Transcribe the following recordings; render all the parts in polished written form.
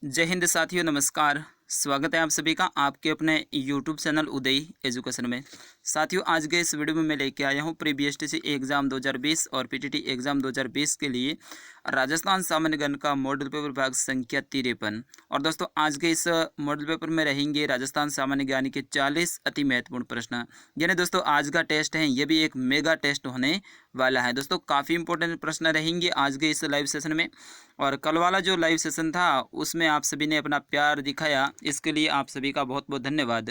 जय हिंद साथियों, नमस्कार। स्वागत है आप सभी का आपके अपने YouTube चैनल उदय एजुकेशन में। साथियों, आज के इस वीडियो में मैं लेके आया हूँ प्री BSTC एग्ज़ाम 2020 और PTT एग्ज़ाम 2020 के लिए राजस्थान सामान्य ज्ञान का मॉडल पेपर भाग संख्या 53। और दोस्तों, आज के इस मॉडल पेपर में रहेंगे राजस्थान सामान्य ज्ञान के 40 अति महत्वपूर्ण प्रश्न। यानी दोस्तों, आज का टेस्ट है ये भी एक मेगा टेस्ट होने वाला है। दोस्तों, काफ़ी इंपॉर्टेंट प्रश्न रहेंगे आज के इस लाइव सेशन में। और कल वाला जो लाइव सेशन था उसमें आप सभी ने अपना प्यार दिखाया, इसके लिए आप सभी का बहुत बहुत धन्यवाद।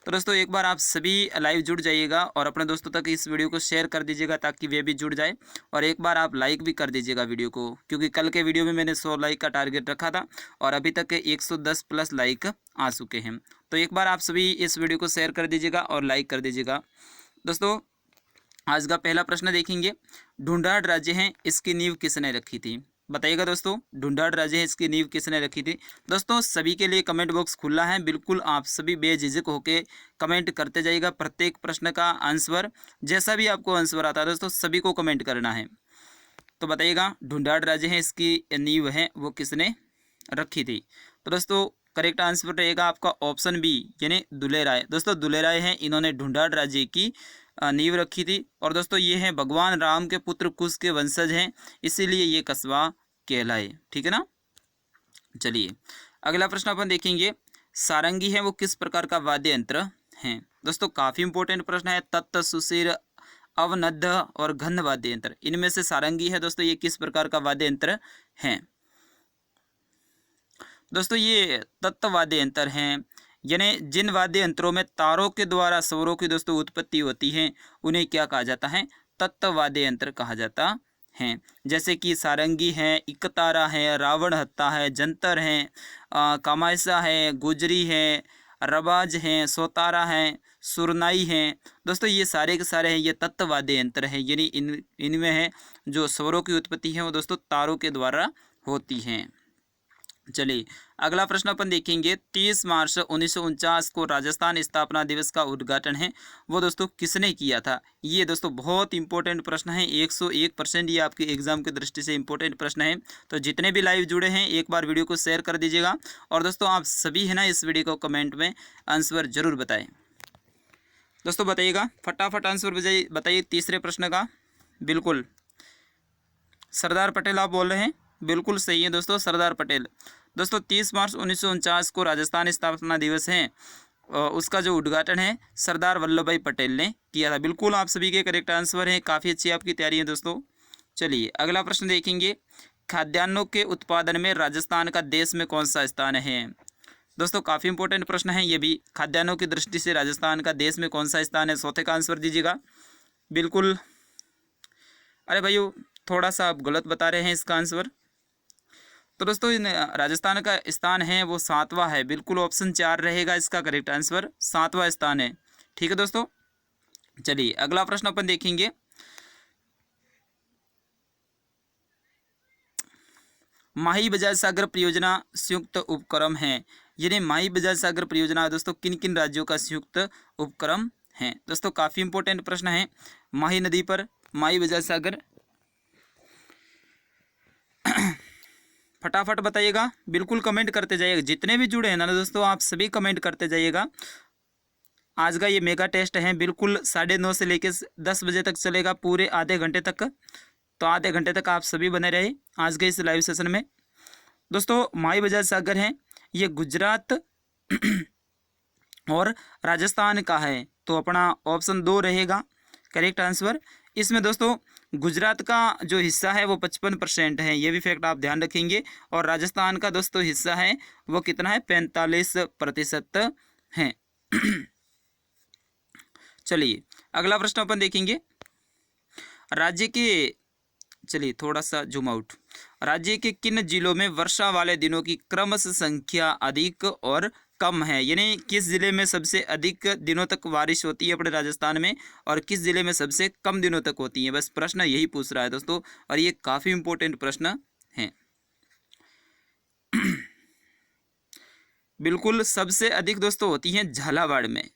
तो दोस्तों, एक बार आप सभी लाइव जुड़ जाइएगा और अपने दोस्तों तक इस वीडियो को शेयर कर दीजिएगा ताकि वे भी जुड़ जाए। और एक बार आप लाइक भी कर दीजिएगा वीडियो को, क्योंकि कल के वीडियो में मैंने 100 लाइक का टारगेट रखा था और अभी तक 110 प्लस लाइक आ चुके हैं। तो एक बार आप सभी इस वीडियो को शेयर कर दीजिएगा और लाइक कर दीजिएगा। दोस्तों, आज का पहला प्रश्न देखेंगे। ढूंढाड़ राज्य है, इसकी नींव किसने रखी थी? बताइएगा दोस्तों, ढूंढाड़ राज्य है, इसकी नींव किसने रखी थी? दोस्तों, सभी के लिए कमेंट बॉक्स खुला है, बिल्कुल आप सभी बेझिझक होकर कमेंट करते जाइएगा। प्रत्येक प्रश्न का आंसर, जैसा भी आपको आंसर आता है दोस्तों, सभी को कमेंट करना है। तो बताइएगा, ढूंढाड़ राज्य है, इसकी नींव है वो किसने रखी थी? तो दोस्तों, करेक्ट आंसर रहेगा आपका ऑप्शन बी, यानी दुलेराय। दोस्तों, दुलेराय हैं, इन्होंने ढूंढाड़ राज्य की नींव रखी थी। और दोस्तों, ये हैं भगवान राम के पुत्र कुश के वंशज हैं, इसीलिए ये कस्बा कहलाए। ठीक है ना। चलिए, अगला प्रश्न अपन देखेंगे। सारंगी है वो किस प्रकार का वाद्य यंत्र है? दोस्तों, काफी इंपॉर्टेंट प्रश्न है। तत्त, सुशिर, अवनद्ध और घन वाद्य यंत्र, इनमें से सारंगी है दोस्तों, ये किस प्रकार का वाद्य यंत्र है? दोस्तों, ये तत्त वाद्य यंत्र हैं, यानी जिन वाद्य यंत्रों में तारों के द्वारा स्वरों की दोस्तों उत्पत्ति होती है उन्हें क्या कहा जाता है? तत्त वाद्य यंत्र कहा जाता है। जैसे कि सारंगी है, इकतारा है, रावण हत्ता है, जंतर है, कामायसा है, गुजरी है, रबाज है, सोतारा है, सुरनाई है। दोस्तों, ये सारे के सारे हैं, ये तत्त वाद्य यंत्र है, यानी इनमें है जो स्वरों की उत्पत्ति है वो दोस्तों तारों के द्वारा होती हैं। चलिए, अगला प्रश्न अपन देखेंगे। 30 मार्च 1949 को राजस्थान स्थापना दिवस का उद्घाटन है वो दोस्तों किसने किया था? ये दोस्तों बहुत इंपॉर्टेंट प्रश्न है, 101% ये आपके एग्जाम की दृष्टि से इंपॉर्टेंट प्रश्न है। तो जितने भी लाइव जुड़े हैं एक बार वीडियो को शेयर कर दीजिएगा। और दोस्तों, आप सभी है ना इस वीडियो को कमेंट में आंसर जरूर बताएं। दोस्तों, बताइएगा, फटाफट आंसर बताइए तीसरे प्रश्न का। बिल्कुल सरदार पटेल आप बोल रहे हैं, बिल्कुल सही है दोस्तों, सरदार पटेल। दोस्तों, 30 मार्च 1949 को राजस्थान स्थापना दिवस है, उसका जो उद्घाटन है सरदार वल्लभ भाई पटेल ने किया था। बिल्कुल आप सभी के करेक्ट आंसर हैं, काफ़ी अच्छी आपकी तैयारी है दोस्तों। चलिए, अगला प्रश्न देखेंगे। खाद्यान्नों के उत्पादन में राजस्थान का देश में कौन सा स्थान है? दोस्तों, काफ़ी इंपॉर्टेंट प्रश्न है ये भी। खाद्यान्नों की दृष्टि से राजस्थान का देश में कौन सा स्थान है? चौथे का आंसर दीजिएगा। बिल्कुल, अरे भाइयों, थोड़ा सा आप गलत बता रहे हैं इसका आंसर। तो दोस्तों, राजस्थान का स्थान है वो 7वां है। बिल्कुल ऑप्शन 4 रहेगा इसका करेक्ट आंसर, 7वां स्थान है। ठीक है दोस्तों। चलिए, अगला प्रश्न अपन देखेंगे। माही बजाज सागर परियोजना संयुक्त उपक्रम है, यानी माही बजाज सागर परियोजना दोस्तों किन किन राज्यों का संयुक्त उपक्रम है? दोस्तों, काफी इंपॉर्टेंट प्रश्न है। माही नदी पर माही बजाज सागर, फटाफट बताइएगा, बिल्कुल कमेंट करते जाइएगा। जितने भी जुड़े हैं ना दोस्तों, आप सभी कमेंट करते जाइएगा। आज का ये मेगा टेस्ट है, बिल्कुल 9:30 से लेकर 10 बजे तक चलेगा, पूरे आधे घंटे तक। तो आधे घंटे तक आप सभी बने रहे आज के इस लाइव सेशन में। दोस्तों, माही बजाज सागर है, ये गुजरात और राजस्थान का है, तो अपना ऑप्शन 2 रहेगा करेक्ट आंसर। इसमें दोस्तों गुजरात का जो हिस्सा है वो 55% है, ये भी फैक्ट आप ध्यान रखेंगे। और राजस्थान का दोस्तों हिस्सा है वो कितना है? 45% है। चलिए, अगला प्रश्न अपन देखेंगे। राज्य के, चलिए थोड़ा सा जूम आउट। राज्य के किन जिलों में वर्षा वाले दिनों की क्रमशः संख्या अधिक और कम है? यानी किस जिले में सबसे अधिक दिनों तक बारिश होती है अपने राजस्थान में, और किस जिले में सबसे कम दिनों तक होती है? बस प्रश्न यही पूछ रहा है दोस्तों, और ये काफी इंपॉर्टेंट प्रश्न है। बिल्कुल, सबसे अधिक दोस्तों होती है झालावाड़ में,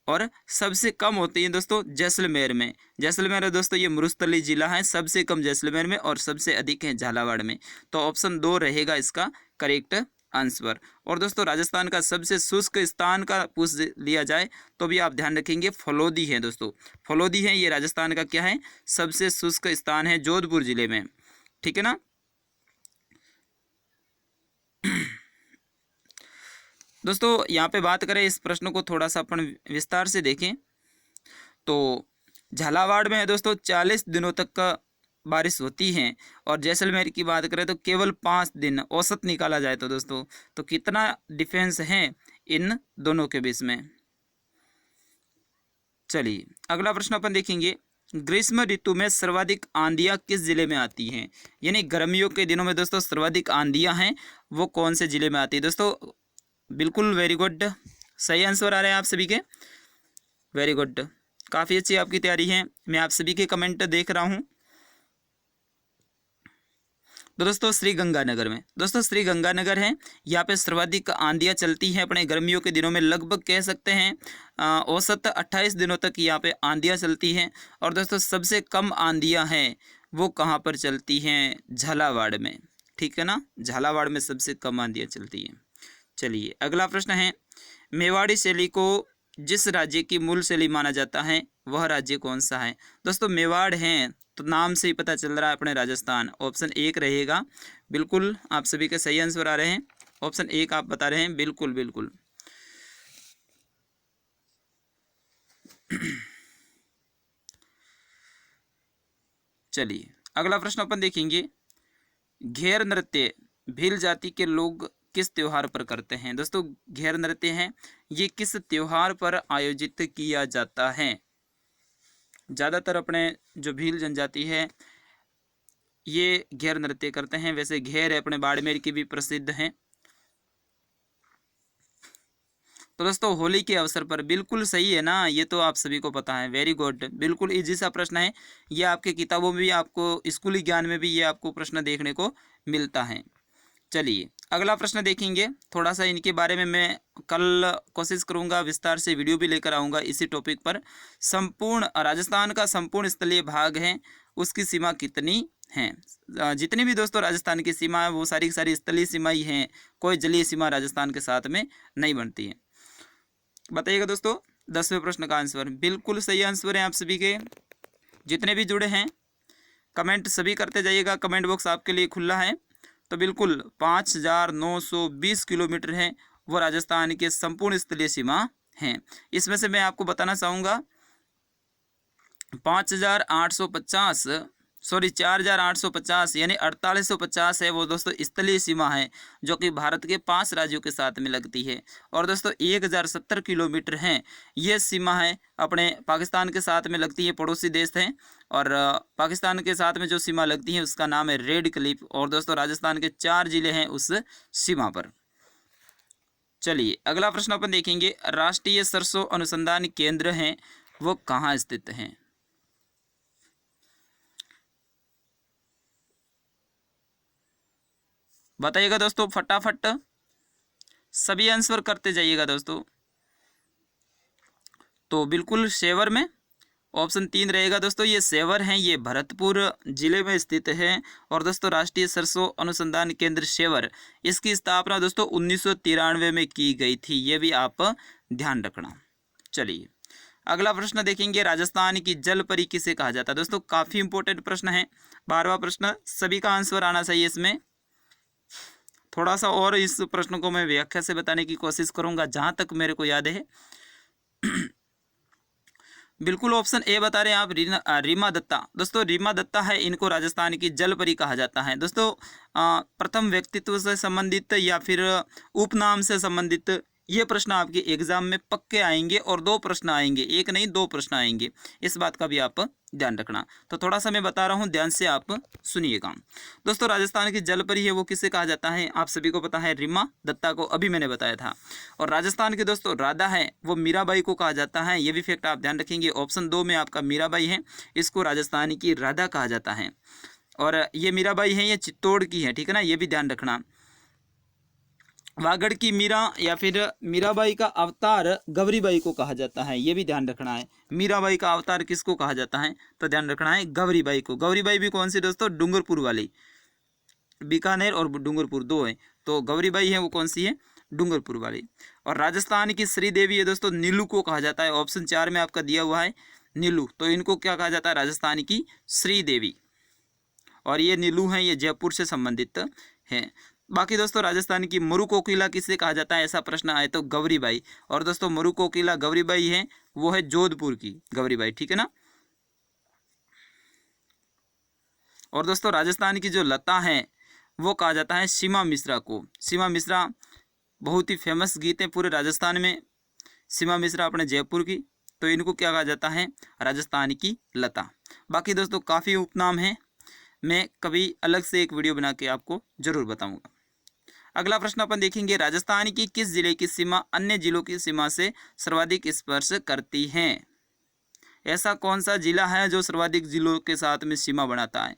और सबसे कम होती है दोस्तों जैसलमेर में। जैसलमेर है दोस्तों, ये मरुस्थली जिला है, सबसे कम जैसलमेर में और सबसे अधिक है झालावाड़ में। तो ऑप्शन 2 रहेगा इसका करेक्ट आंसर। और दोस्तों राजस्थान का सबसे शुष्क स्थान का पूछ लिया जाए तो भी आप ध्यान रखेंगे फलोदी है दोस्तों, फलोदी है, ये राजस्थान का क्या है, सबसे शुष्क स्थान है जोधपुर जिले में, ठीक है ना। दोस्तों यहाँ पे बात करें इस प्रश्न को थोड़ा सा अपन विस्तार से देखें तो झालावाड़ में है दोस्तों 40 दिनों तक का बारिश होती है, और जैसलमेर की बात करें तो केवल 5 दिन औसत निकाला जाए तो दोस्तों, तो कितना डिफरेंस है इन दोनों के बीच में। चलिए अगला प्रश्न अपन देखेंगे, ग्रीष्म ऋतु में सर्वाधिक आंधियां किस जिले में आती हैं, यानी गर्मियों के दिनों में दोस्तों सर्वाधिक आंधियां हैं वो कौन से जिले में आती है दोस्तों। बिल्कुल वेरी गुड, सही आंसर आ रहे हैं आप सभी के, वेरी गुड, काफ़ी अच्छी आपकी तैयारी है, मैं आप सभी के कमेंट देख रहा हूँ। तो दोस्तों श्री गंगानगर में, दोस्तों श्री गंगानगर है, यहाँ पे सर्वाधिक आंधियाँ चलती हैं अपने गर्मियों के दिनों में, लगभग कह सकते हैं औसत 28 दिनों तक यहाँ पे आंधियाँ चलती हैं। और दोस्तों सबसे कम आंधियाँ हैं वो कहाँ पर चलती हैं, झालावाड़ में, ठीक है ना, झालावाड़ में सबसे कम आंधियाँ चलती हैं। चलिए अगला प्रश्न है, मेवाड़ी शैली को जिस राज्य की मूल शैली माना जाता है वह राज्य कौन सा है। दोस्तों मेवाड़ है तो नाम से ही पता चल रहा है अपने राजस्थान, ऑप्शन 1 रहेगा। बिल्कुल आप सभी के सही आंसर आ रहे हैं, ऑप्शन 1 आप बता रहे हैं, बिल्कुल बिल्कुल। चलिए अगला प्रश्न अपन देखेंगे, घेर नृत्य भील जाति के लोग किस त्योहार पर करते हैं। दोस्तों घेर नृत्य है ये किस त्योहार पर आयोजित किया जाता है। ज़्यादातर अपने जो भील जनजाति है ये घेर नृत्य करते हैं, वैसे घेर है अपने बाड़मेर की भी प्रसिद्ध हैं। तो दोस्तों होली के अवसर पर, बिल्कुल सही है ना, ये तो आप सभी को पता है, वेरी गुड, बिल्कुल इजी सा प्रश्न है ये, आपके किताबों में भी, आपको स्कूली ज्ञान में भी ये आपको प्रश्न देखने को मिलता है। चलिए अगला प्रश्न देखेंगे, थोड़ा सा इनके बारे में मैं कल कोशिश करूंगा विस्तार से वीडियो भी लेकर आऊंगा इसी टॉपिक पर। संपूर्ण राजस्थान का संपूर्ण स्थलीय भाग है उसकी सीमा कितनी है। जितनी भी दोस्तों राजस्थान की सीमा है वो सारी की सारी स्थलीय सीमा ही हैं, कोई जलीय सीमा राजस्थान के साथ में नहीं बनती है। बताइएगा दोस्तों 10वें प्रश्न का आंसर, बिल्कुल सही आंसर है आप सभी के, जितने भी जुड़े हैं कमेंट सभी करते जाइएगा, कमेंट बॉक्स आपके लिए खुला है। तो बिल्कुल 5920 किलोमीटर है वो राजस्थान के संपूर्ण स्थलीय सीमा है। इसमें से मैं आपको बताना चाहूँगा 4850 यानी 4850 है वो दोस्तों स्थलीय सीमा है जो कि भारत के 5 राज्यों के साथ में लगती है। और दोस्तों 1070 किलोमीटर है ये सीमा है अपने पाकिस्तान के साथ में लगती है, पड़ोसी देश हैं, और पाकिस्तान के साथ में जो सीमा लगती है उसका नाम है रेड क्लिफ। और दोस्तों राजस्थान के 4 जिले हैं उस सीमा पर। चलिए अगला प्रश्न अपन देखेंगे, राष्ट्रीय सरसों अनुसंधान केंद्र हैं वो कहाँ स्थित हैं। बताइएगा दोस्तों फटाफट, सभी आंसर करते जाइएगा दोस्तों। तो बिल्कुल सेवर में, ऑप्शन 3 रहेगा दोस्तों, ये सेवर हैं, ये भरतपुर जिले में स्थित है। और दोस्तों राष्ट्रीय सरसों अनुसंधान केंद्र सेवर, इसकी स्थापना दोस्तों 1993 में की गई थी, ये भी आप ध्यान रखना। चलिए अगला प्रश्न देखेंगे, राजस्थान की जल परी किसे कहा जाता है। दोस्तों काफ़ी इंपॉर्टेंट प्रश्न है, 12वां प्रश्न, सभी का आंसर आना चाहिए इसमें। थोड़ा सा और इस प्रश्न को मैं व्याख्या से बताने की कोशिश करूंगा जहां तक मेरे को याद है। बिल्कुल ऑप्शन ए बता रहे हैं आप, रीमा दत्ता। दोस्तों रीमा दत्ता है, इनको राजस्थान की जल परी कहा जाता है। दोस्तों प्रथम व्यक्तित्व से संबंधित या फिर उपनाम से संबंधित ये प्रश्न आपके एग्जाम में पक्के आएंगे, और 2 प्रश्न आएंगे, एक नहीं 2 प्रश्न आएंगे, इस बात का भी आप ध्यान रखना। तो थोड़ा सा मैं बता रहा हूँ, ध्यान से आप सुनिएगा। दोस्तों राजस्थान की जल परी है वो किसे कहा जाता है, आप सभी को पता है, रीमा दत्ता को अभी मैंने बताया था। और राजस्थान की दोस्तों राधा है वो मीराबाई को कहा जाता है, ये भी फैक्ट आप ध्यान रखेंगे। ऑप्शन 2 में आपका मीराबाई है, इसको राजस्थान की राधा कहा जाता है। और ये मीराबाई है ये चित्तौड़ की है, ठीक है ना, ये भी ध्यान रखना। वागड़ की मीरा या फिर मीराबाई का अवतार गौरीबाई को कहा जाता है, ये भी ध्यान रखना है। मीराबाई का अवतार किसको कहा जाता है, तो ध्यान रखना है गौरीबाई को। गौरीबाई भी कौन सी दोस्तों, डूंगरपुर वाली, बीकानेर और डूंगरपुर दो है, तो गौरीबाई है वो कौन सी है, डूंगरपुर वाली। और राजस्थान की श्रीदेवी है दोस्तों, नीलू को कहा जाता है। ऑप्शन 4 में आपका दिया हुआ है नीलू, तो इनको क्या कहा जाता है, राजस्थान की श्रीदेवी। और ये नीलू हैं, ये जयपुर से संबंधित हैं। बाकी दोस्तों राजस्थान की मरु कोकिला किसे कहा जाता है, ऐसा प्रश्न आए तो गौरीबाई। और दोस्तों मरु कोकिला गौरीबाई है, वो है जोधपुर की गौरीबाई, ठीक है ना। और दोस्तों राजस्थान की जो लता है वो कहा जाता है सीमा मिश्रा को। सीमा मिश्रा बहुत ही फेमस गीत है पूरे राजस्थान में। सीमा मिश्रा अपने जयपुर की, तो इनको क्या कहा जाता है, राजस्थान की लता। बाकी दोस्तों काफ़ी उपनाम हैं, मैं कभी अलग से एक वीडियो बना के आपको ज़रूर बताऊंगा। अगला प्रश्न अपन देखेंगे, राजस्थान की किस जिले की सीमा अन्य जिलों की सीमा से सर्वाधिक स्पर्श करती है। ऐसा कौन सा जिला है जो सर्वाधिक जिलों के साथ में सीमा बनाता है,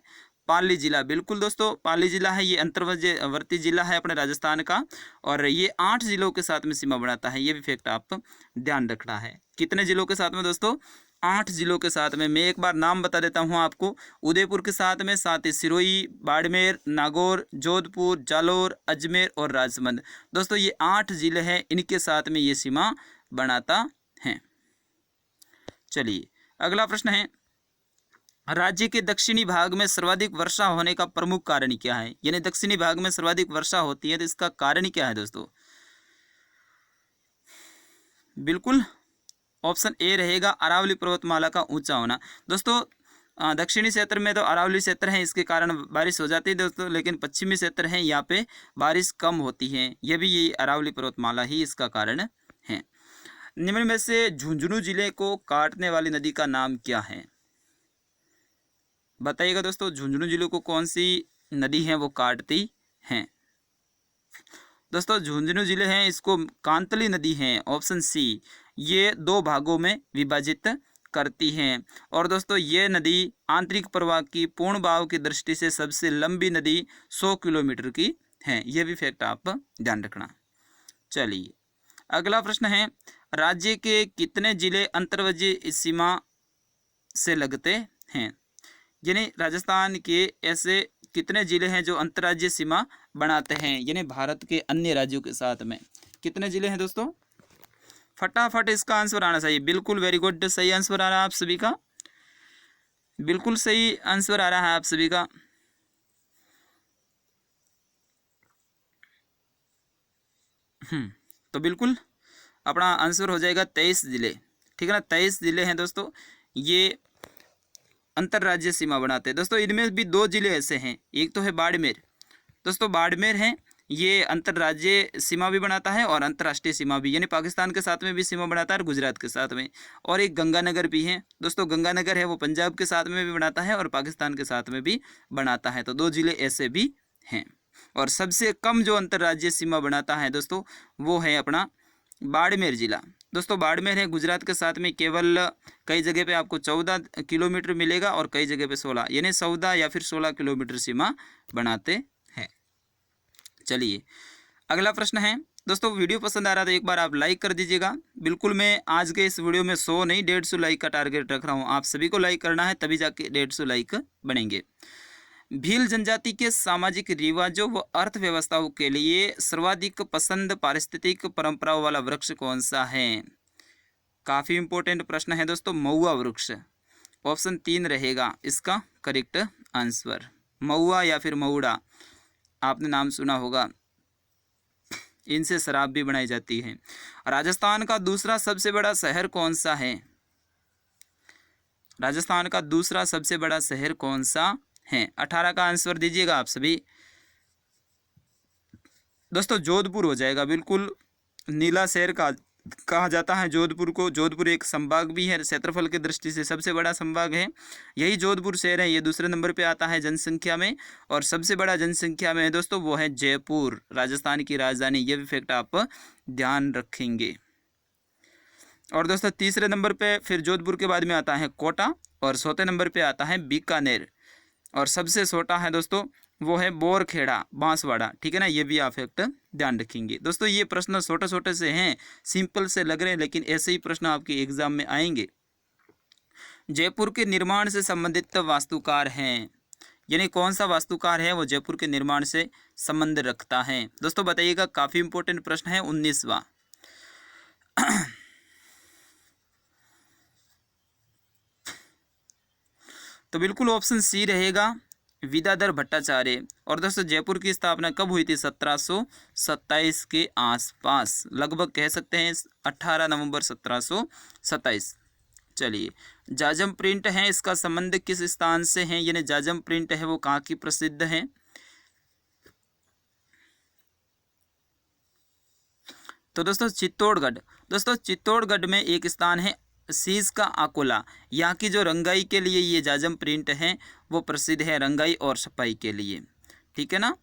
पाली जिला। बिल्कुल दोस्तों पाली जिला है, ये अंतर्वर्ती जिला है अपने राजस्थान का, और ये 8 जिलों के साथ में सीमा बनाता है। ये भी फैक्ट आप ध्यान रखना है। कितने जिलों के साथ में दोस्तों, 8 जिलों के साथ में। मैं एक बार नाम बता देता हूँ आपको, उदयपुर के साथ ही सिरोही, बाड़मेर, नागौर, जोधपुर, जालोर, अजमेर और राजसमंद। दोस्तों ये 8 जिले हैं, इनके साथ में ये सीमा बनाता है। चलिए अगला प्रश्न है, राज्य के दक्षिणी भाग में सर्वाधिक वर्षा होने का प्रमुख कारण क्या है। यानी दक्षिणी भाग में सर्वाधिक वर्षा होती है तो इसका कारण क्या है दोस्तों। बिल्कुल ऑप्शन ए रहेगा, अरावली पर्वतमाला का ऊंचा होना। दोस्तों दक्षिणी क्षेत्र में तो अरावली क्षेत्र है, इसके कारण बारिश हो जाती है दोस्तों, लेकिन पश्चिमी क्षेत्र है यहाँ पे बारिश कम होती है। ये अरावली पर्वतमाला ही इसका कारण है। निम्न में से झुंझुनू जिले को काटने वाली नदी का नाम क्या है, बताइएगा दोस्तों। झुंझुनू जिले को कौन सी नदी है वो काटती हैं। दोस्तों झुंझुनू जिले हैं, इसको कांतली नदी है, ऑप्शन सी। ये 2 भागों में विभाजित करती हैं। और दोस्तों ये नदी आंतरिक प्रवाह की पूर्ण बहाव की दृष्टि से सबसे लंबी नदी 100 किलोमीटर की है। ये भी फैक्ट आप ध्यान रखना। चलिए अगला प्रश्न है, राज्य के कितने जिले अंतर्राज्यीय सीमा से लगते हैं। यानी राजस्थान के ऐसे कितने जिले हैं जो अंतर्राज्यीय सीमा बनाते हैं, यानी भारत के अन्य राज्यों के साथ में कितने जिले हैं दोस्तों। फटाफट इसका आंसर आना चाहिए। बिल्कुल वेरी गुड, सही आंसर आ रहा है आप सभी का, बिल्कुल सही आंसर आ रहा है आप सभी का। तो बिल्कुल अपना आंसर हो जाएगा 23 जिले, ठीक है ना। 23 जिले हैं दोस्तों, ये अंतर्राज्यीय सीमा बनाते हैं। दोस्तों इनमें भी 2 जिले ऐसे हैं, एक तो है बाड़मेर। दोस्तों बाड़मेर है, ये अंतर्राज्यीय सीमा भी बनाता है और अंतर्राष्ट्रीय सीमा भी, यानी पाकिस्तान के साथ में भी सीमा बनाता है और गुजरात के साथ में। और एक गंगानगर भी है दोस्तों, गंगानगर है वो पंजाब के साथ में भी बनाता है और पाकिस्तान के साथ में भी बनाता है। तो 2 जिले ऐसे भी हैं। और सबसे कम जो अंतर्राज्यीय सीमा बनाता है दोस्तों वो है अपना बाड़मेर जिला। दोस्तों बाड़मेर है गुजरात के साथ में, केवल कई जगह पे आपको 14 किलोमीटर मिलेगा और कई जगह पे 16, यानी 14 या फिर 16 किलोमीटर सीमा बनाते हैं। चलिए अगला प्रश्न है दोस्तों, वीडियो पसंद आ रहा है तो एक बार आप लाइक कर दीजिएगा। बिल्कुल मैं आज के इस वीडियो में 100 नहीं 150 लाइक का टारगेट रख रहा हूँ, आप सभी को लाइक करना है तभी जाके 150 लाइक बनेंगे। भील जनजाति के सामाजिक रिवाजों व अर्थव्यवस्थाओं के लिए सर्वाधिक पसंद पारिस्थितिक परंपराओं वाला वृक्ष कौन सा है। काफ़ी इंपॉर्टेंट प्रश्न है दोस्तों, महुआ वृक्ष। ऑप्शन 3 रहेगा इसका करेक्ट आंसर। महुआ या फिर महुड़ा, आपने नाम सुना होगा, इनसे शराब भी बनाई जाती है। राजस्थान का दूसरा सबसे बड़ा शहर कौन सा है। राजस्थान का दूसरा सबसे बड़ा शहर कौन सा है। 18 का आंसर दीजिएगा आप सभी। दोस्तों जोधपुर हो जाएगा, बिल्कुल नीला शहर का कहा जाता है जोधपुर को। जोधपुर एक संभाग भी है, क्षेत्रफल की दृष्टि से सबसे बड़ा संभाग है, यही जोधपुर शहर है। ये दूसरे नंबर पे आता है जनसंख्या में, और सबसे बड़ा जनसंख्या में है दोस्तों वो है जयपुर, राजस्थान की राजधानी। ये भी फैक्ट आप ध्यान रखेंगे। और दोस्तों तीसरे नंबर पे फिर जोधपुर के बाद में आता है कोटा, और चौथे नंबर पे आता है बीकानेर, और सबसे छोटा है दोस्तों वो है बोरखेड़ा बांसवाड़ा, ठीक है ना। ये भी आप फैक्ट ध्यान रखेंगे। दोस्तों ये प्रश्न छोटे छोटे से हैं, सिंपल से लग रहे हैं, लेकिन ऐसे ही प्रश्न आपके एग्जाम में आएंगे। जयपुर के निर्माण से संबंधित वास्तुकार हैं, यानी कौन सा वास्तुकार है वो जयपुर के निर्माण से संबंध रखता है? दोस्तों बताइएगा, काफी इंपॉर्टेंट प्रश्न है 19वां। तो बिल्कुल ऑप्शन सी रहेगा, विद्याधर भट्टाचार्य। और दोस्तों जयपुर की स्थापना कब हुई थी? 1727 के आसपास, लगभग कह सकते हैं 18 नवंबर 1727। चलिए, जाजम प्रिंट है, इसका संबंध किस स्थान से है? यानी जाजम प्रिंट है वो कहाँ की प्रसिद्ध है? तो दोस्तों चित्तौड़गढ़। दोस्तों चित्तौड़गढ़ में एक स्थान है शीश का आकोला। यहाँ की जो रंगाई के लिए ये जाजम प्रिंट है वो प्रसिद्ध है, रंगाई और छपाई के लिए, ठीक है ना।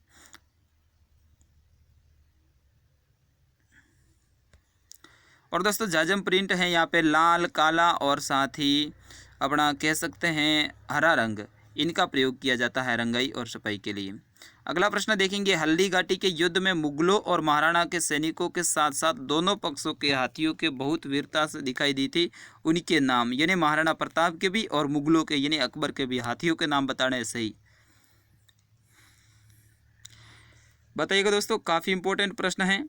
और दोस्तों जाजम प्रिंट है यहाँ पे लाल, काला और साथ ही अपना कह सकते हैं हरा रंग, इनका प्रयोग किया जाता है रंगाई और छपाई के लिए। अगला प्रश्न देखेंगे, हल्दी घाटी के युद्ध में मुगलों और महाराणा के सैनिकों के साथ साथ दोनों पक्षों के हाथियों के बहुत वीरता से दिखाई दी थी, उनके नाम? यानी महाराणा प्रताप के भी और मुगलों के यानी अकबर के भी हाथियों के नाम बताने हैं सही। बताइएगा दोस्तों, काफी इंपॉर्टेंट प्रश्न है।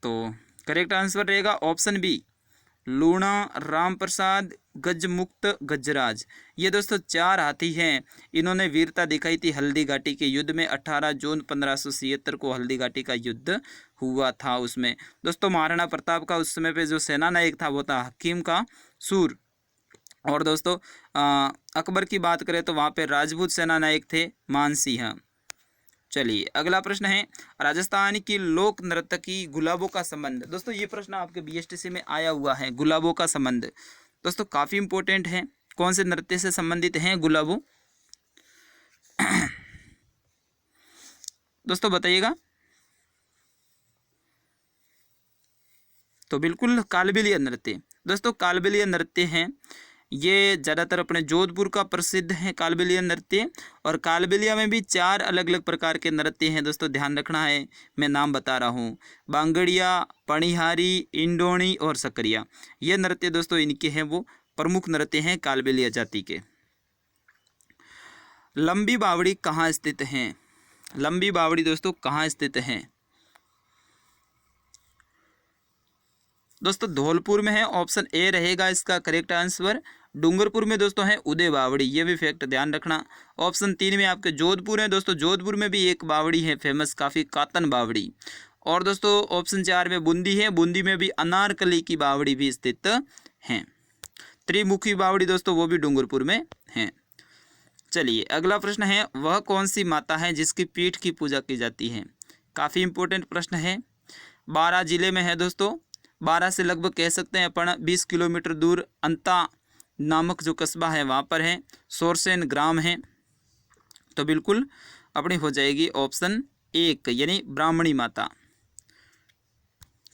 तो करेक्ट आंसर रहेगा ऑप्शन बी, लूणा, राम प्रसाद, गजमुक्त, गजराज। ये दोस्तों 4 हाथी हैं, इन्होंने वीरता दिखाई थी हल्दी घाटी के युद्ध में। 18 जून 1576 को हल्दी घाटी का युद्ध हुआ था। उसमें दोस्तों महाराणा प्रताप का उस समय पे जो सेना नायक था वो था हकीम का सूर। और दोस्तों अकबर की बात करें तो वहाँ पे राजपूत सेना नायक थे मानसिंह। चलिए अगला प्रश्न है, राजस्थान की लोक नर्तकी गुलाबों का संबंध। दोस्तों ये प्रश्न आपके बीएसटीसी में आया हुआ है, गुलाबों का संबंध। दोस्तों काफी इंपॉर्टेंट है, कौन से नृत्य से संबंधित हैं गुलाबों? दोस्तों बताइएगा। तो बिल्कुल कालबेलिया नृत्य। दोस्तों कालबेलिया नृत्य हैं, ये ज़्यादातर अपने जोधपुर का प्रसिद्ध है कालबेलिया नृत्य। और कालबेलिया में भी 4 अलग अलग प्रकार के नृत्य हैं दोस्तों, ध्यान रखना है, मैं नाम बता रहा हूँ। बांगड़िया, पणिहारी, इंडोणी और सकरिया, ये नृत्य दोस्तों इनके हैं, वो प्रमुख नृत्य हैं कालबेलिया जाति के। लंबी बावड़ी कहाँ स्थित है? लंबी बावड़ी दोस्तों कहाँ स्थित है? दोस्तों धौलपुर में है, ऑप्शन ए रहेगा इसका करेक्ट आंसर। डूंगरपुर में दोस्तों है उदय बावड़ी, ये भी फैक्ट ध्यान रखना। ऑप्शन 3 में आपके जोधपुर है दोस्तों, जोधपुर में भी एक बावड़ी है फेमस काफ़ी, कातन बावड़ी। और दोस्तों ऑप्शन 4 में बूंदी है, बूंदी में भी अनारकली की बावड़ी भी स्थित है। त्रिमुखी बावड़ी दोस्तों वो भी डूंगरपुर में है। चलिए अगला प्रश्न है, वह कौन सी माता है जिसकी पीठ की पूजा की जाती है? काफ़ी इंपॉर्टेंट प्रश्न है। 12 जिले में है दोस्तों, 12 से लगभग कह सकते हैं अपन 20 किलोमीटर दूर अंता नामक जो कस्बा है वहाँ पर है, सोरसेन ग्राम है। तो बिल्कुल अपनी हो जाएगी ऑप्शन 1 यानी ब्राह्मणी माता।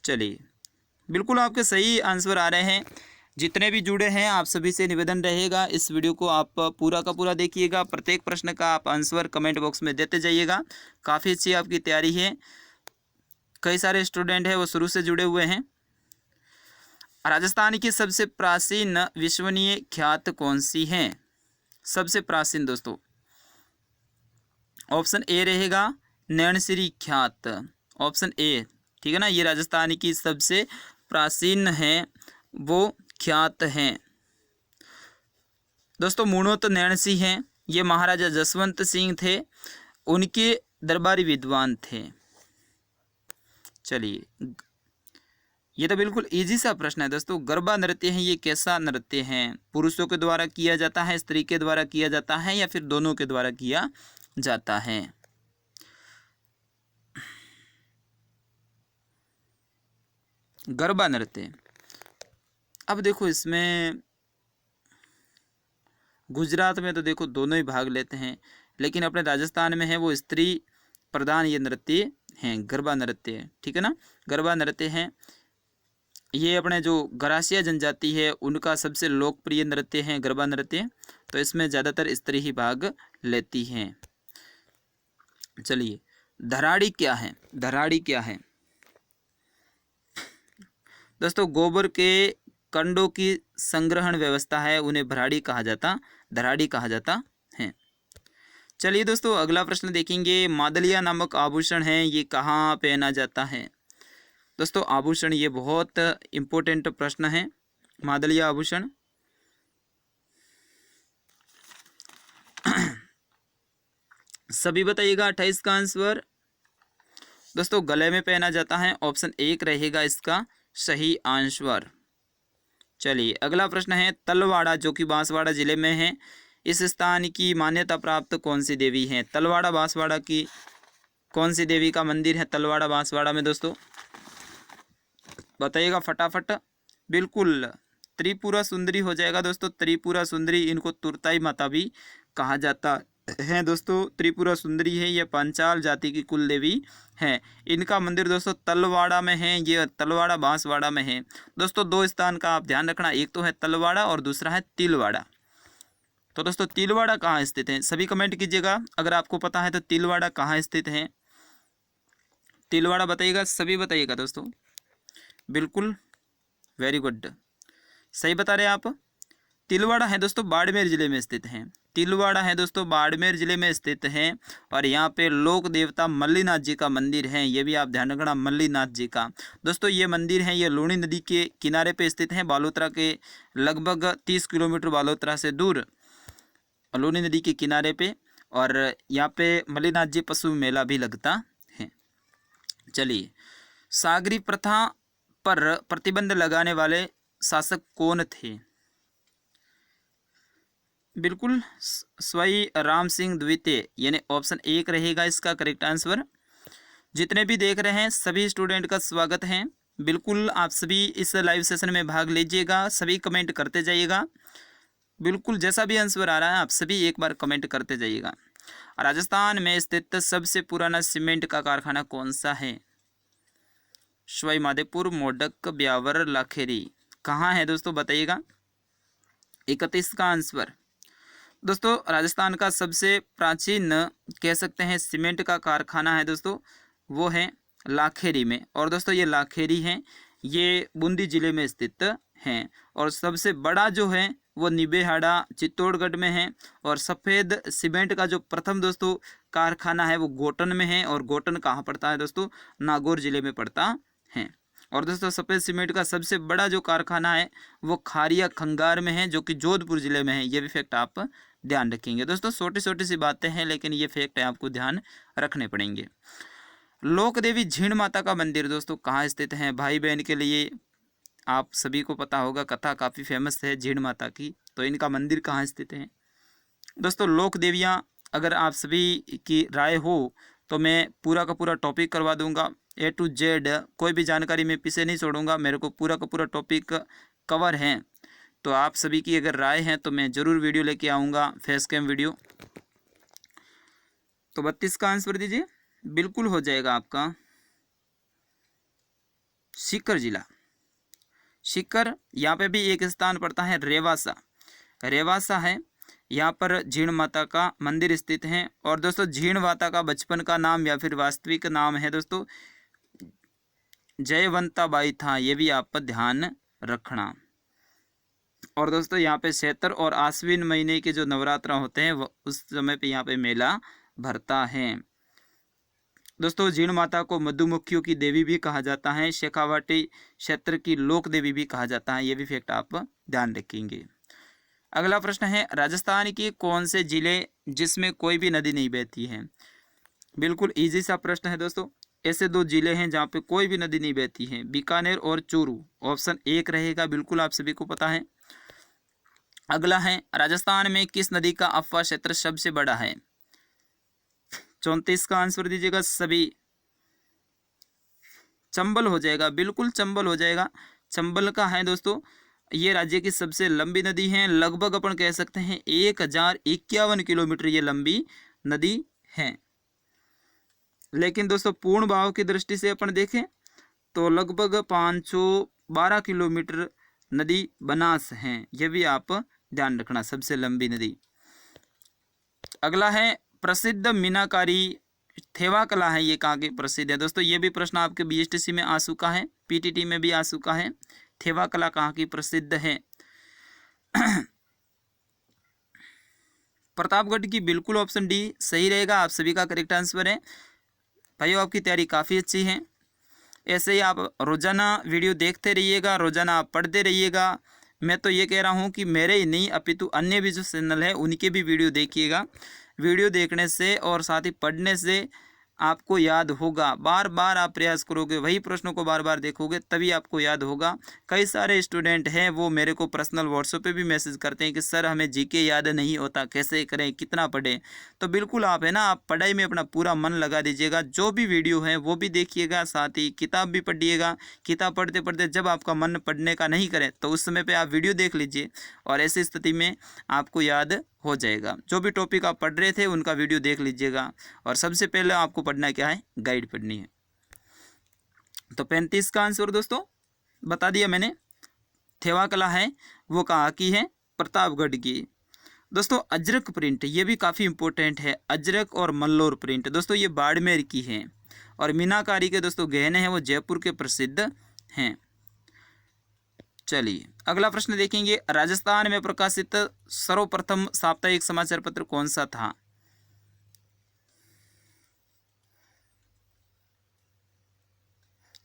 चलिए बिल्कुल आपके सही आंसर आ रहे हैं। जितने भी जुड़े हैं आप सभी से निवेदन रहेगा, इस वीडियो को आप पूरा का पूरा देखिएगा, प्रत्येक प्रश्न का आप आंसर कमेंट बॉक्स में देते जाइएगा। काफ़ी अच्छी आपकी तैयारी है, कई सारे स्टूडेंट हैं वो शुरू से जुड़े हुए हैं। राजस्थान की सबसे प्राचीन विश्वसनीय ख्यात कौन सी है? सबसे प्राचीन दोस्तों ऑप्शन ए रहेगा नैनश्री ख्यात, ऑप्शन ए, ठीक है ना। ये राजस्थान की सबसे प्राचीन है वो ख्यात हैं दोस्तों। मूणोत नैनसी हैं, ये महाराजा जसवंत सिंह थे, उनके दरबारी विद्वान थे। चलिए ये तो बिल्कुल इजी सा प्रश्न है दोस्तों। गरबा नृत्य है, ये कैसा नृत्य है? पुरुषों के द्वारा किया जाता है, स्त्री के द्वारा किया जाता है, या फिर दोनों के द्वारा किया जाता है? गरबा नृत्य। अब देखो इसमें गुजरात में तो देखो दोनों ही भाग लेते हैं, लेकिन अपने राजस्थान में है वो स्त्री प्रधान ये नृत्य हैं, गरबा नृत्य, ठीक है ना। गरबा नृत्य हैं, ये अपने जो गरासिया जनजाति है उनका सबसे लोकप्रिय नृत्य है गरबा नृत्य। तो इसमें ज़्यादातर स्त्री ही भाग लेती हैं। चलिए धराड़ी क्या है? धराड़ी क्या है दोस्तों? गोबर के कंडों की संग्रहण व्यवस्था है उन्हें धराड़ी कहा जाता है। चलिए दोस्तों अगला प्रश्न देखेंगे। मादलिया नामक आभूषण है, ये कहाँ पहना जाता है? दोस्तों आभूषण, ये बहुत इम्पोर्टेंट प्रश्न है। मादलिया आभूषण सभी बताइएगा। 28 का आंसर दोस्तों गले में पहना जाता है। ऑप्शन 1 रहेगा इसका सही आंसर। चलिए अगला प्रश्न है। तलवाड़ा जो कि बांसवाड़ा जिले में है, इस स्थान की मान्यता प्राप्त कौन सी देवी है? तलवाड़ा बांसवाड़ा की कौन सी देवी का मंदिर है तलवाड़ा बांसवाड़ा में? दोस्तों बताइएगा फटाफट। बिल्कुल त्रिपुरा सुंदरी हो जाएगा दोस्तों, त्रिपुरा सुंदरी। इनको तुरताई माता भी कहा जाता है दोस्तों। त्रिपुरा सुंदरी है, ये पंचाल जाति की कुल देवी है। इनका मंदिर दोस्तों तलवाड़ा में है, ये तलवाड़ा बांसवाड़ा में है। दोस्तों 2 स्थान का आप ध्यान रखना, एक तो है तलवाड़ा और दूसरा है तिलवाड़ा। तो दोस्तों तिलवाड़ा कहाँ स्थित है? सभी कमेंट कीजिएगा अगर आपको पता है तो तिलवाड़ा कहाँ स्थित है। तिलवाड़ा बताइएगा, सभी बताइएगा दोस्तों। बिल्कुल वेरी गुड, सही बता रहे हैं आप। तिलवाड़ा है दोस्तों बाड़मेर जिले में स्थित है। तिलवाड़ा है दोस्तों बाड़मेर जिले में स्थित है और यहाँ पे लोक देवता मल्लीनाथ जी का मंदिर है, ये भी आप ध्यान रखना, मल्लीनाथ जी का। दोस्तों ये मंदिर है, ये लूणी नदी के किनारे पे स्थित है, बालोतरा के लगभग 30 किलोमीटर बालोतरा से दूर लूणी नदी के किनारे पे। और यहाँ पे मल्लीनाथ जी पशु मेला भी लगता है। चलिए सागरी प्रथा पर प्रतिबंध लगाने वाले शासक कौन थे? बिल्कुल स्वाई राम सिंह द्वितीय, यानी ऑप्शन 1 रहेगा इसका करेक्ट आंसर। जितने भी देख रहे हैं सभी स्टूडेंट का स्वागत है। बिल्कुल आप सभी इस लाइव सेशन में भाग लीजिएगा, सभी कमेंट करते जाइएगा। बिल्कुल जैसा भी आंसर आ रहा है आप सभी एक बार कमेंट करते जाइएगा। राजस्थान में स्थित सबसे पुराना सीमेंट का कारखाना कौन सा है? सवाई माधोपुर, मोडक, ब्यावर, लाखेरी, कहाँ है दोस्तों बताइएगा। 31 का आंसर। दोस्तों राजस्थान का सबसे प्राचीन कह सकते हैं सीमेंट का कारखाना है दोस्तों, वो है लाखेरी में। और दोस्तों ये लाखेरी है, ये बूंदी जिले में स्थित हैं। और सबसे बड़ा जो है वो निबेहाड़ा चित्तौड़गढ़ में है। और सफ़ेद सीमेंट का जो प्रथम दोस्तों कारखाना है वो गोटन में है। और गोटन कहाँ पड़ता है दोस्तों? नागौर जिले में पड़ता है। और दोस्तों सफ़ेद सीमेंट का सबसे बड़ा जो कारखाना है वो खारिया खंगार में है, जो कि जोधपुर जिले में है। ये भी फैक्ट आप ध्यान रखेंगे दोस्तों। छोटी छोटी सी बातें हैं लेकिन ये फैक्ट है, आपको ध्यान रखने पड़ेंगे। लोक देवी झीण माता का मंदिर दोस्तों कहाँ स्थित है? भाई बहन के लिए आप सभी को पता होगा, कथा काफ़ी फेमस है झीण माता की। तो इनका मंदिर कहाँ स्थित है दोस्तों? लोक देवियाँ अगर आप सभी की राय हो तो मैं पूरा का पूरा टॉपिक करवा दूंगा, A to Z, कोई भी जानकारी मैं पीछे नहीं छोड़ूंगा। मेरे को पूरा का पूरा टॉपिक कवर है, तो आप सभी की अगर राय है तो मैं ज़रूर वीडियो लेके आऊँगा, फेस कैम वीडियो। तो 32 का आंसर दीजिए। बिल्कुल हो जाएगा आपका सीकर जिला। सीकर, यहाँ पे भी एक स्थान पड़ता है रेवासा, रेवासा है, यहाँ पर झीण माता का मंदिर स्थित है। और दोस्तों झीण माता का बचपन का नाम या फिर वास्तविक नाम है दोस्तों जयवंता बाई था, ये भी आप पर ध्यान रखना। और दोस्तों यहाँ पे चैत्र और आश्विन महीने के जो नवरात्र होते हैं वो उस समय पे यहाँ पे मेला भरता है। दोस्तों झीण माता को मधुमक्खियों की देवी भी कहा जाता है, शेखावाटी क्षेत्र की लोक देवी भी कहा जाता है, ये भी फैक्ट आप ध्यान रखेंगे। अगला प्रश्न है, राजस्थान के कौन से जिले जिसमें कोई भी नदी नहीं बहती है? बिल्कुल इजी सा प्रश्न है दोस्तों। ऐसे 2 जिले हैं जहाँ पे कोई भी नदी नहीं बहती है, बीकानेर और चूरू। ऑप्शन 1 रहेगा, बिल्कुल आप सभी को पता है। अगला है, राजस्थान में किस नदी का अफवाह क्षेत्र सबसे बड़ा है? 34 का आंसर दीजिएगा सभी। चंबल हो जाएगा, बिल्कुल चंबल हो जाएगा। चंबल का है दोस्तों, ये राज्य की सबसे लंबी नदी है, लगभग अपन कह सकते हैं 1051 किलोमीटर ये लंबी नदी है। लेकिन दोस्तों पूर्ण भाव की दृष्टि से अपन देखें तो लगभग 512 किलोमीटर नदी बनास है, ये भी आप ध्यान रखना, सबसे लंबी नदी। अगला है, प्रसिद्ध मीनाकारी थेवा कला है, ये कहाँ के प्रसिद्ध है? दोस्तों ये भी प्रश्न आपके BSTC में आ चुका है, PTT में भी आ चुका है। थेवा कला कहाँ की प्रसिद्ध है? प्रतापगढ़ की, बिल्कुल ऑप्शन डी सही रहेगा, आप सभी का करेक्ट आंसर है। भाइयों आपकी तैयारी काफ़ी अच्छी है, ऐसे ही आप रोज़ाना वीडियो देखते रहिएगा, रोज़ाना आप पढ़ते रहिएगा। मैं तो ये कह रहा हूँ कि मेरे ही नहीं अपितु अन्य भी जो चैनल है उनके भी वीडियो देखिएगा। वीडियो देखने से और साथ ही पढ़ने से आपको याद होगा, बार बार आप प्रयास करोगे, वही प्रश्नों को बार बार देखोगे तभी आपको याद होगा। कई सारे स्टूडेंट हैं वो मेरे को पर्सनल व्हाट्सएप पे भी मैसेज करते हैं कि सर हमें जीके याद नहीं होता, कैसे करें, कितना पढ़ें। तो बिल्कुल आप है ना, आप पढ़ाई में अपना पूरा मन लगा दीजिएगा, जो भी वीडियो है वो भी देखिएगा, साथ ही किताब भी पढ़िएगा। किताब पढ़ते पढ़ते जब आपका मन पढ़ने का नहीं करे तो उस समय पर आप वीडियो देख लीजिए और ऐसी स्थिति में आपको याद हो जाएगा। जो भी टॉपिक आप पढ़ रहे थे उनका वीडियो देख लीजिएगा। और सबसे पहले आपको पढ़ना क्या है, गाइड पढ़नी है। तो 35 का आंसर दोस्तों बता दिया मैंने, थेवा कला है वो कहाँ की है? प्रतापगढ़ की। दोस्तों अजरक प्रिंट ये भी काफ़ी इंपॉर्टेंट है, अजरक और मल्लोर प्रिंट दोस्तों ये बाड़मेर की हैं। और मीनाकारी के दोस्तों गहने हैं वो जयपुर के प्रसिद्ध हैं। चलिए अगला प्रश्न देखेंगे, राजस्थान में प्रकाशित सर्वप्रथम साप्ताहिक समाचार पत्र कौन सा था?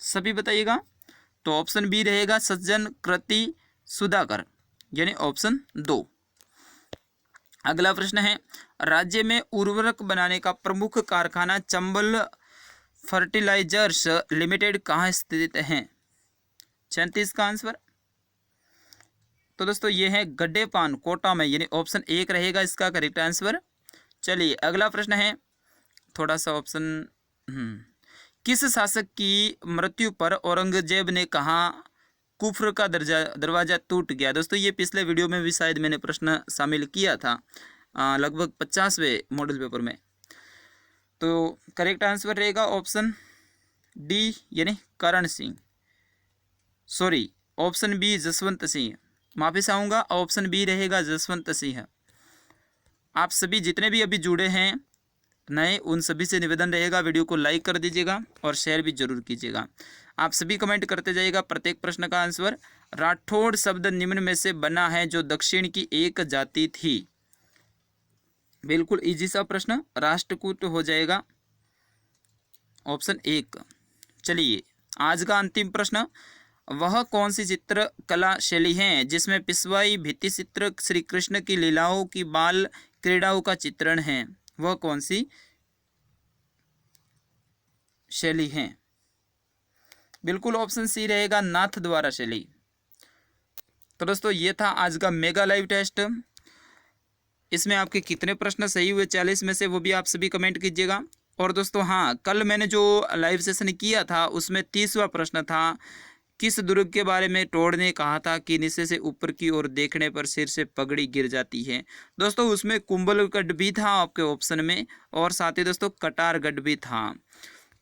सभी बताइएगा। तो ऑप्शन बी रहेगा सज्जन कृति सुधाकर, यानी ऑप्शन 2। अगला प्रश्न है, राज्य में उर्वरक बनाने का प्रमुख कारखाना चंबल फर्टिलाइजर्स लिमिटेड कहाँ स्थित है? 37 का आंसर तो दोस्तों ये है गड्डेपान, कोटा में, यानी ऑप्शन 1 रहेगा इसका करेक्ट आंसर। चलिए अगला प्रश्न है, थोड़ा सा ऑप्शन किस शासक की मृत्यु पर औरंगजेब ने कहा कुफ्र का दरवाजा टूट गया? दोस्तों ये पिछले वीडियो में भी शायद मैंने प्रश्न शामिल किया था, लगभग 50वें मॉडल पेपर में। तो करेक्ट आंसर रहेगा ऑप्शन डी, यानी Karan Singh, sorry option B Jaswant Singh, माफी चाहूँगा, ऑप्शन बी रहेगा जसवंत सिंह। आप सभी जितने भी अभी जुड़े हैं नए, उन सभी से निवेदन रहेगा वीडियो को लाइक कर दीजिएगा और शेयर भी जरूर कीजिएगा। आप सभी कमेंट करते जाइएगा प्रत्येक प्रश्न का आंसर। राठौड़ शब्द निम्न में से बना है जो दक्षिण की एक जाति थी? बिल्कुल इजी सा प्रश्न, राष्ट्रकूट हो जाएगा, ऑप्शन 1। चलिए आज का अंतिम प्रश्न, वह कौन सी चित्रकला शैली है जिसमें पिछवाई भित्ति चित्र श्री कृष्ण की लीलाओं की बाल क्रीड़ाओं का चित्रण है? वह कौन सी शैली है? बिल्कुल ऑप्शन सी रहेगा नाथ द्वारा शैली। तो दोस्तों ये था आज का मेगा लाइव टेस्ट। इसमें आपके कितने प्रश्न सही हुए 40 में से, वो भी आप सभी कमेंट कीजिएगा। और दोस्तों हाँ, कल मैंने जो लाइव सेशन किया था उसमें 30वां प्रश्न था, किस दुर्ग के बारे में टोड ने कहा था कि नीचे से ऊपर की ओर देखने पर सिर से पगड़ी गिर जाती है? दोस्तों उसमें कुंभलगढ़ भी था आपके ऑप्शन में, और साथ ही दोस्तों कटारगढ़ भी था।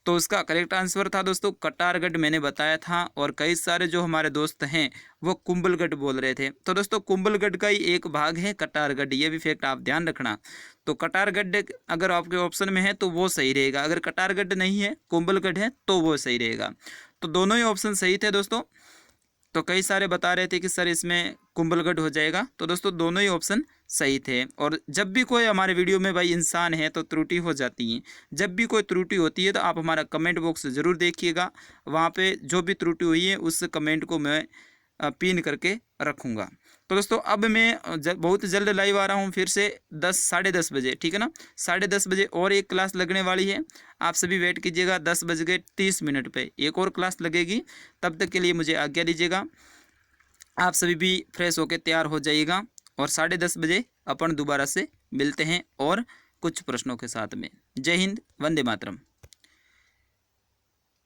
तो उसका करेक्ट आंसर था दोस्तों कटारगढ़, मैंने बताया था। और कई सारे जो हमारे दोस्त हैं वो कुंभलगढ़ बोल रहे थे। तो दोस्तों कुंभलगढ़ का ही एक भाग है कटारगढ़, ये भी फैक्ट आप ध्यान रखना। तो कटारगढ़ अगर आपके ऑप्शन में है तो वो सही रहेगा, अगर कटारगढ़ नहीं है कुंभलगढ़ है तो वो सही रहेगा। तो दोनों ही ऑप्शन सही थे दोस्तों। तो कई सारे बता रहे थे कि सर इसमें कुंभलगढ़ हो जाएगा, तो दोस्तों दोनों ही ऑप्शन सही थे। और जब भी कोई हमारे वीडियो में भाई इंसान है तो त्रुटि हो जाती है, जब भी कोई त्रुटि होती है तो आप हमारा कमेंट बॉक्स ज़रूर देखिएगा, वहाँ पे जो भी त्रुटि हुई है उस कमेंट को मैं पिन करके रखूँगा। तो दोस्तों अब मैं बहुत जल्द लाइव आ रहा हूँ फिर से 10-10:30 बजे, ठीक है ना, 10:30 बजे और एक क्लास लगने वाली है। आप सभी वेट कीजिएगा, 10:30 पे एक और क्लास लगेगी। तब तक के लिए मुझे आज्ञा दीजिएगा, आप सभी भी फ्रेश होकर तैयार हो जाइएगा और 10:30 बजे अपन दोबारा से मिलते हैं और कुछ प्रश्नों के साथ में। जय हिंद, वंदे मातरम।